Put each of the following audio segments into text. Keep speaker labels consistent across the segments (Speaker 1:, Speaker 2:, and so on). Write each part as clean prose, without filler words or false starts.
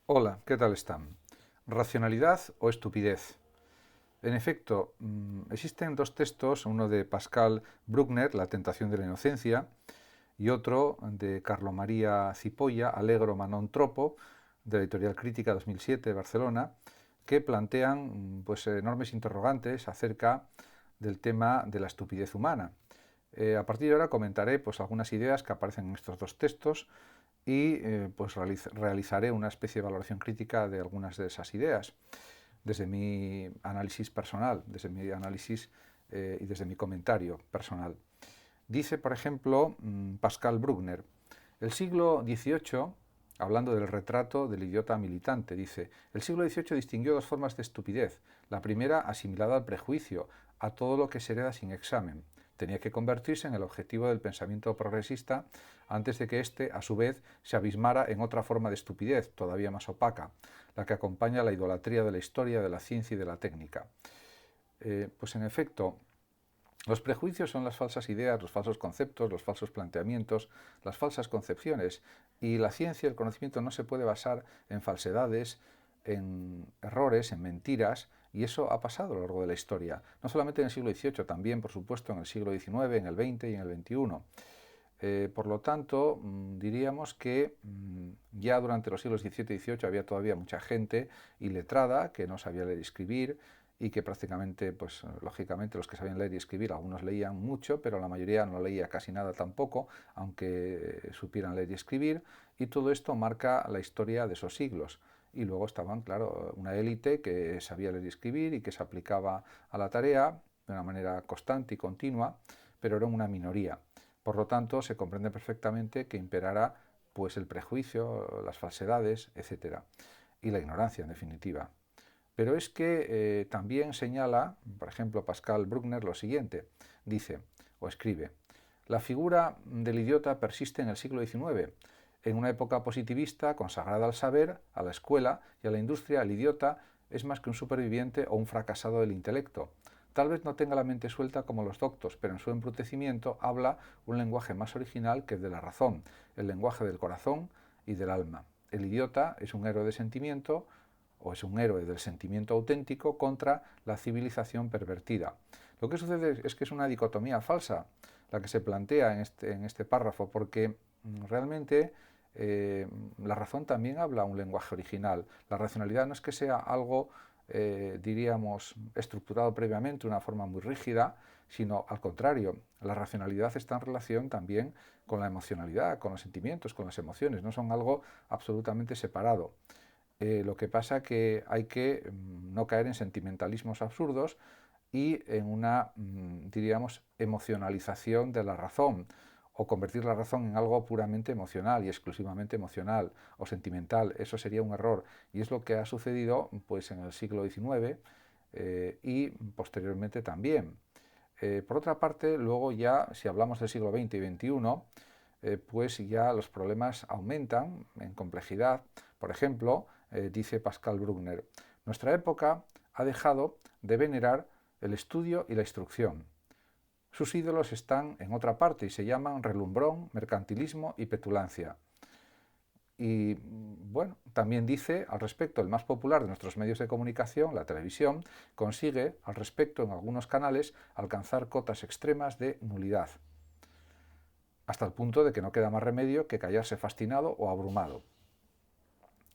Speaker 1: Hola, ¿qué tal están? ¿Racionalidad o estupidez? En efecto, existen dos textos, uno de Pascal Bruckner, La tentación de la inocencia, y otro de Carlo María Cipolla, Allegro ma non troppo, de la editorial Crítica 2007 de Barcelona, que plantean pues, enormes interrogantes acerca del tema de la estupidez humana. A partir de ahora comentaré pues, algunas ideas que aparecen en estos dos textos y pues realizaré una especie de valoración crítica de algunas de esas ideas desde mi análisis personal, desde mi análisis y desde mi comentario personal. Dice, por ejemplo, Pascal Bruckner, el siglo XVIII, hablando del retrato del idiota militante, dice, el siglo XVIII distinguió dos formas de estupidez. La primera, asimilada al prejuicio, a todo lo que se hereda sin examen. Tenía que convertirse en el objetivo del pensamiento progresista antes de que éste, a su vez, se abismara en otra forma de estupidez, todavía más opaca, la que acompaña la idolatría de la historia, de la ciencia y de la técnica. Pues en efecto, los prejuicios son las falsas ideas, los falsos conceptos, los falsos planteamientos, las falsas concepciones. Y la ciencia, el conocimiento, no se puede basar en falsedades, en errores, en mentiras, y eso ha pasado a lo largo de la historia. No solamente en el siglo XVIII, también, por supuesto, en el siglo XIX, en el XX y en el XXI. Por lo tanto, diríamos que ya durante los siglos XVII y XVIII había todavía mucha gente iletrada que no sabía leer y escribir y que prácticamente, pues lógicamente los que sabían leer y escribir, algunos leían mucho, pero la mayoría no leía casi nada tampoco, aunque supieran leer y escribir, y todo esto marca la historia de esos siglos. Y luego estaban, claro, una élite que sabía leer y escribir y que se aplicaba a la tarea de una manera constante y continua, pero era una minoría. Por lo tanto, se comprende perfectamente que imperara pues, el prejuicio, las falsedades, etcétera, y la ignorancia, en definitiva. Pero es que también señala, por ejemplo, Pascal Bruckner lo siguiente, dice o escribe, la figura del idiota persiste en el siglo XIX. En una época positivista consagrada al saber, a la escuela y a la industria, el idiota es más que un superviviente o un fracasado del intelecto. Tal vez no tenga la mente suelta como los doctos, pero en su embrutecimiento habla un lenguaje más original que el de la razón, el lenguaje del corazón y del alma. El idiota es un héroe de sentimiento, o es un héroe del sentimiento auténtico contra la civilización pervertida. Lo que sucede es que es una dicotomía falsa la que se plantea en este párrafo, porque realmente la razón también habla un lenguaje original. La racionalidad no es que sea algo, diríamos, estructurado previamente, una forma muy rígida, sino al contrario, la racionalidad está en relación también con la emocionalidad, con los sentimientos, con las emociones, no son algo absolutamente separado. Lo que pasa es que hay que no caer en sentimentalismos absurdos y en una, diríamos, emocionalización de la razón o convertir la razón en algo puramente emocional y exclusivamente emocional o sentimental. Eso sería un error y es lo que ha sucedido pues, en el siglo XIX y posteriormente también. Por otra parte, luego ya, si hablamos del siglo XX y XXI, pues ya los problemas aumentan en complejidad. Por ejemplo, dice Pascal Bruckner, nuestra época ha dejado de venerar el estudio y la instrucción. Sus ídolos están en otra parte y se llaman relumbrón, mercantilismo y petulancia. Y bueno, también dice al respecto, el más popular de nuestros medios de comunicación, la televisión, consigue al respecto en algunos canales alcanzar cotas extremas de nulidad, hasta el punto de que no queda más remedio que callarse fascinado o abrumado.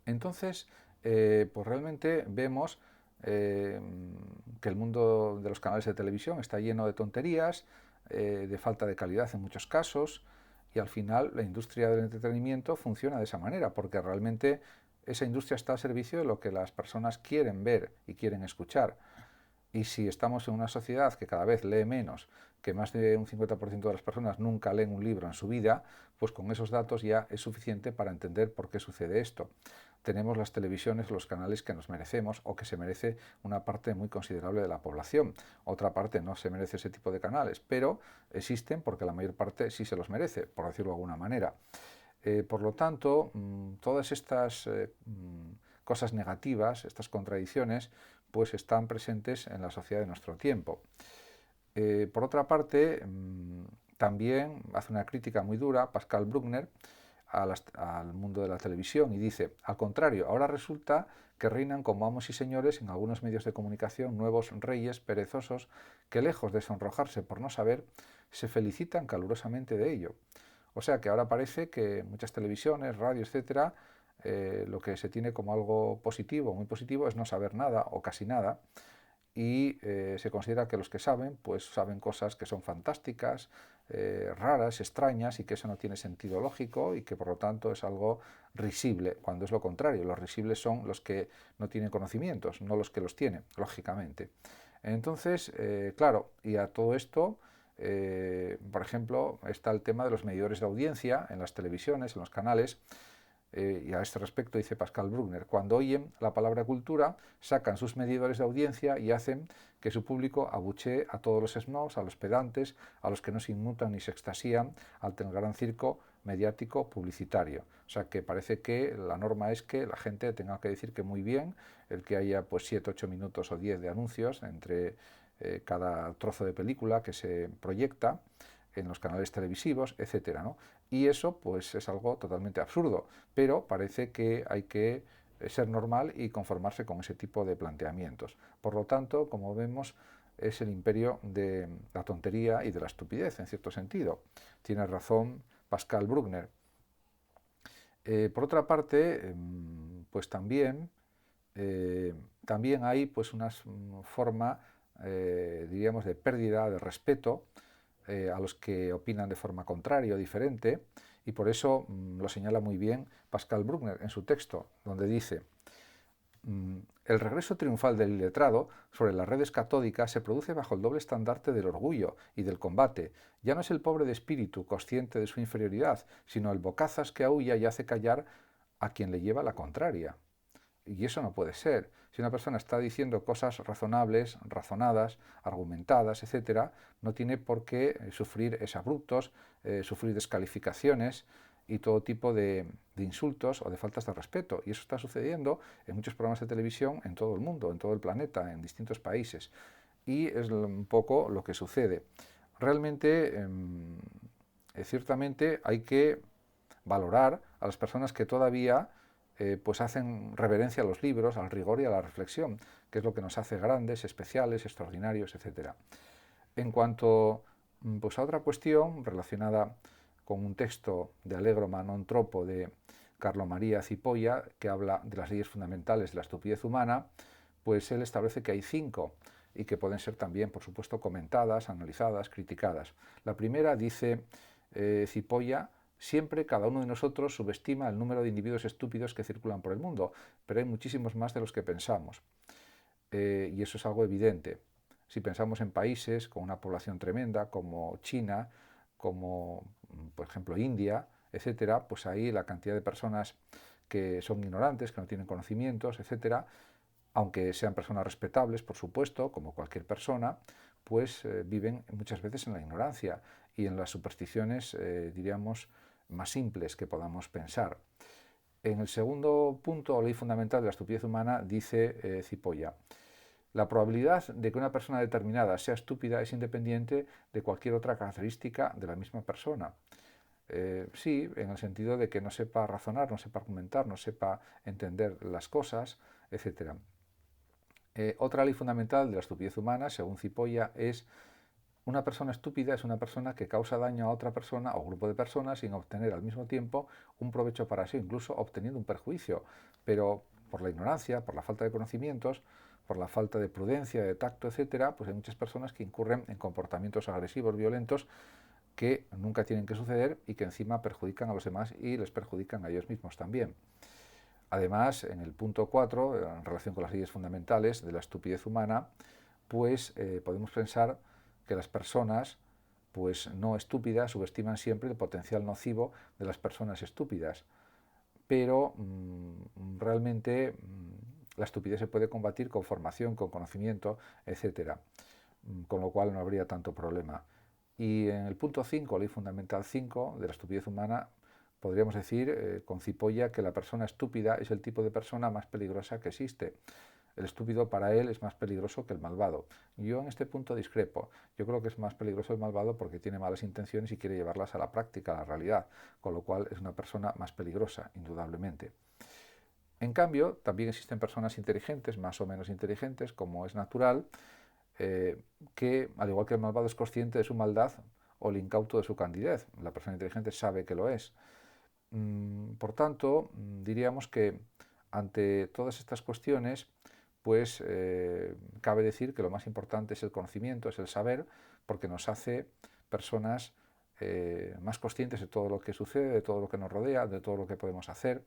Speaker 1: Entonces, pues realmente vemos que el mundo de los canales de televisión está lleno de tonterías, de falta de calidad en muchos casos, y al final la industria del entretenimiento funciona de esa manera, porque realmente esa industria está al servicio de lo que las personas quieren ver y quieren escuchar. Y si estamos en una sociedad que cada vez lee menos, que más de un 50% de las personas nunca leen un libro en su vida, pues con esos datos ya es suficiente para entender por qué sucede esto. Tenemos las televisiones, los canales que nos merecemos o que se merece una parte muy considerable de la población. Otra parte no se merece ese tipo de canales, pero existen porque la mayor parte sí se los merece, por decirlo de alguna manera. Por lo tanto, todas estas cosas negativas, estas contradicciones, pues están presentes en la sociedad de nuestro tiempo. Por otra parte, también hace una crítica muy dura Pascal Bruckner al mundo de la televisión y dice: al contrario, ahora resulta que reinan como amos y señores en algunos medios de comunicación nuevos reyes perezosos que, lejos de sonrojarse por no saber, se felicitan calurosamente de ello. O sea que ahora parece que muchas televisiones, radio, etcétera, lo que se tiene como algo positivo, muy positivo, es no saber nada o casi nada, y se considera que los que saben, pues saben cosas que son fantásticas, raras, extrañas, y que eso no tiene sentido lógico y que por lo tanto es algo risible, cuando es lo contrario. Los risibles son los que no tienen conocimientos, no los que los tienen, lógicamente. Entonces, claro, y a todo esto, por ejemplo, está el tema de los medidores de audiencia en las televisiones, en los canales. Y a este respecto dice Pascal Bruckner: cuando oyen la palabra cultura, sacan sus medidores de audiencia y hacen que su público abuchee a todos los snobs, a los pedantes, a los que no se inmutan ni se extasían ante el gran circo mediático publicitario. O sea que parece que la norma es que la gente tenga que decir que muy bien el que haya pues 7, 8 minutos o 10 de anuncios entre cada trozo de película que se proyecta en los canales televisivos, etcétera, ¿no? Y eso pues es algo totalmente absurdo, pero parece que hay que ser normal y conformarse con ese tipo de planteamientos. Por lo tanto, como vemos, es el imperio de la tontería y de la estupidez, en cierto sentido. Tiene razón Pascal Bruckner. Por otra parte, pues también hay pues una forma, diríamos, de pérdida de respeto a los que opinan de forma contraria o diferente, y por eso lo señala muy bien Pascal Bruckner en su texto, donde dice: el regreso triunfal del iletrado sobre las redes catódicas se produce bajo el doble estandarte del orgullo y del combate. Ya no es el pobre de espíritu, consciente de su inferioridad, sino el bocazas que aúlla y hace callar a quien le lleva la contraria. Y eso no puede ser. Si una persona está diciendo cosas razonables, razonadas, argumentadas, etcétera, no tiene por qué sufrir exabruptos, sufrir descalificaciones y todo tipo de insultos o de faltas de respeto. Y eso está sucediendo en muchos programas de televisión en todo el mundo, en todo el planeta, en distintos países. Y es un poco lo que sucede. Realmente, ciertamente, hay que valorar a las personas que todavía pues hacen reverencia a los libros, al rigor y a la reflexión, que es lo que nos hace grandes, especiales, extraordinarios, etc. En cuanto pues a otra cuestión relacionada con un texto de Allegroma non troppo de Carlo Maria Cipolla, que habla de las leyes fundamentales de la estupidez humana, pues él establece que hay 5 y que pueden ser también, por supuesto, comentadas, analizadas, criticadas. La primera, dice Cipolla: siempre cada uno de nosotros subestima el número de individuos estúpidos que circulan por el mundo, pero hay muchísimos más de los que pensamos. Y eso es algo evidente. Si pensamos en países con una población tremenda, como China, como por ejemplo India, etcétera, pues ahí la cantidad de personas que son ignorantes, que no tienen conocimientos, etcétera, aunque sean personas respetables, por supuesto, como cualquier persona, pues viven muchas veces en la ignorancia y en las supersticiones, diríamos, más simples que podamos pensar. En el segundo punto, o ley fundamental de la estupidez humana, dice Cipolla: la probabilidad de que una persona determinada sea estúpida es independiente de cualquier otra característica de la misma persona. Sí, en el sentido de que no sepa razonar, no sepa argumentar, no sepa entender las cosas, etc. Otra ley fundamental de la estupidez humana, según Cipolla, es: una persona estúpida es una persona que causa daño a otra persona o grupo de personas sin obtener al mismo tiempo un provecho para sí, incluso obteniendo un perjuicio, pero por la ignorancia, por la falta de conocimientos, por la falta de prudencia, de tacto, etcétera, pues hay muchas personas que incurren en comportamientos agresivos, violentos, que nunca tienen que suceder y que encima perjudican a los demás y les perjudican a ellos mismos también. Además, en el punto 4, en relación con las leyes fundamentales de la estupidez humana, pues podemos pensar que las personas pues no estúpidas subestiman siempre el potencial nocivo de las personas estúpidas, pero realmente la estupidez se puede combatir con formación, con conocimiento, etcétera, con lo cual no habría tanto problema. Y en el punto 5, ley fundamental 5 de la estupidez humana, podríamos decir con Cipolla que la persona estúpida es el tipo de persona más peligrosa que existe. el estúpido para él es más peligroso que el malvado. Yo en este punto discrepo. Yo creo que es más peligroso el malvado porque tiene malas intenciones y quiere llevarlas a la práctica, a la realidad, con lo cual es una persona más peligrosa, indudablemente. En cambio, también existen personas inteligentes, más o menos inteligentes, como es natural, que, al igual que el malvado es consciente de su maldad o el incauto de su candidez. La persona inteligente sabe que lo es. Por tanto, diríamos que ante todas estas cuestiones, pues cabe decir que lo más importante es el conocimiento, es el saber, porque nos hace personas más conscientes de todo lo que sucede, de todo lo que nos rodea, de todo lo que podemos hacer,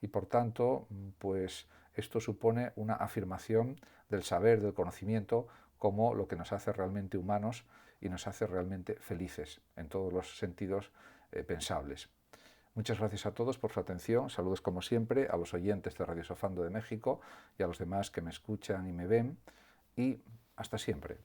Speaker 1: y por tanto, pues esto supone una afirmación del saber, del conocimiento, como lo que nos hace realmente humanos y nos hace realmente felices en todos los sentidos pensables. Muchas gracias a todos por su atención, saludos como siempre a los oyentes de Radio Sofando de México y a los demás que me escuchan y me ven, y hasta siempre.